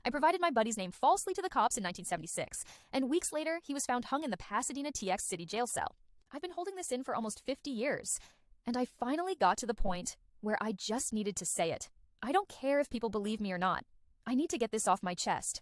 I provided my buddy's name falsely to the cops in 1976, and weeks later, he was found hung in the Pasadena TX City jail cell. I've been holding this in for almost 50 years, and I finally got to the point where I just needed to say it. I don't care if people believe me or not. I need to get this off my chest.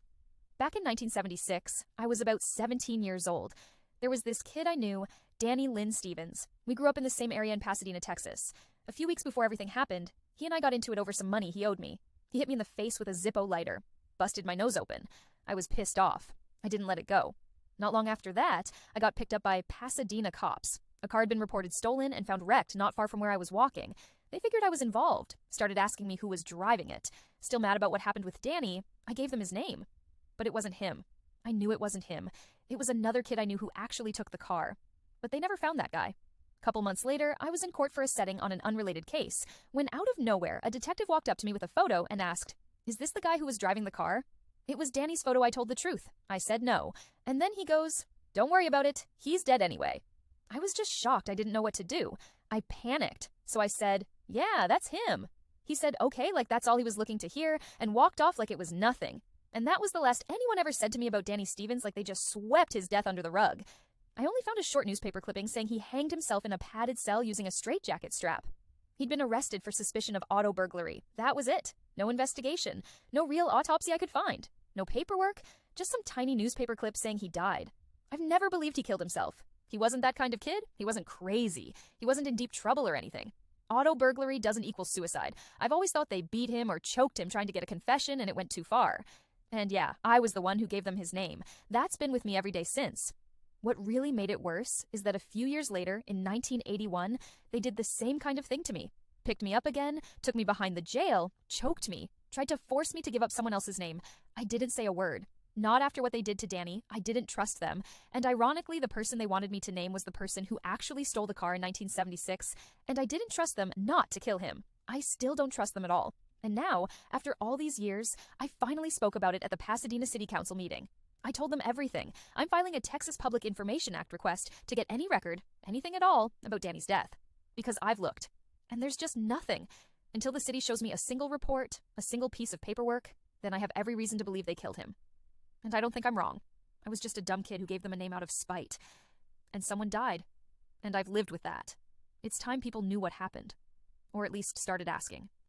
Back in 1976, I was about 17 years old. There was this kid I knew, Danny Lynn Stevens. We grew up in the same area in Pasadena, Texas. A few weeks before everything happened, he and I got into it over some money he owed me. He hit me in the face with a Zippo lighter, busted my nose open. I was pissed off. I didn't let it go. Not long after that, I got picked up by Pasadena cops. A car had been reported stolen and found wrecked not far from where I was walking. They figured I was involved, started asking me who was driving it. Still mad about what happened with Danny, I gave them his name. But it wasn't him. I knew it wasn't him. It was another kid I knew who actually took the car. But they never found that guy. A couple months later, I was in court for a setting on an unrelated case, when out of nowhere, a detective walked up to me with a photo and asked, "Is this the guy who was driving the car?" It was Danny's photo. I told the truth. I said no. And then he goes, "Don't worry about it. He's dead anyway." I was just shocked. I didn't know what to do. I panicked. So I said, "Yeah, that's him." He said, "Okay, like that's all he was looking to hear," and walked off like it was nothing. And that was the last anyone ever said to me about Danny Stevens, like they just swept his death under the rug. I only found a short newspaper clipping saying he hanged himself in a padded cell using a straitjacket strap. He'd been arrested for suspicion of auto burglary. That was it. No investigation. No real autopsy I could find. No paperwork. Just some tiny newspaper clip saying he died. I've never believed he killed himself. He wasn't that kind of kid. He wasn't crazy. He wasn't in deep trouble or anything. Auto burglary doesn't equal suicide. I've always thought they beat him or choked him trying to get a confession and it went too far. And yeah, I was the one who gave them his name. That's been with me every day since. What really made it worse is that a few years later, in 1981, they did the same kind of thing to me. Picked me up again, took me behind the jail, choked me, tried to force me to give up someone else's name. I didn't say a word. Not after what they did to Danny. I didn't trust them. And ironically, the person they wanted me to name was the person who actually stole the car in 1976, and I didn't trust them not to kill him. I still don't trust them at all. And now, after all these years, I finally spoke about it at the Pasadena City Council meeting. I told them everything. I'm filing a Texas Public Information Act request to get any record, anything at all, about Danny's death. Because I've looked. And there's just nothing. Until the city shows me a single report, a single piece of paperwork, then I have every reason to believe they killed him. And I don't think I'm wrong. I was just a dumb kid who gave them a name out of spite. And someone died. And I've lived with that. It's time people knew what happened. Or at least started asking.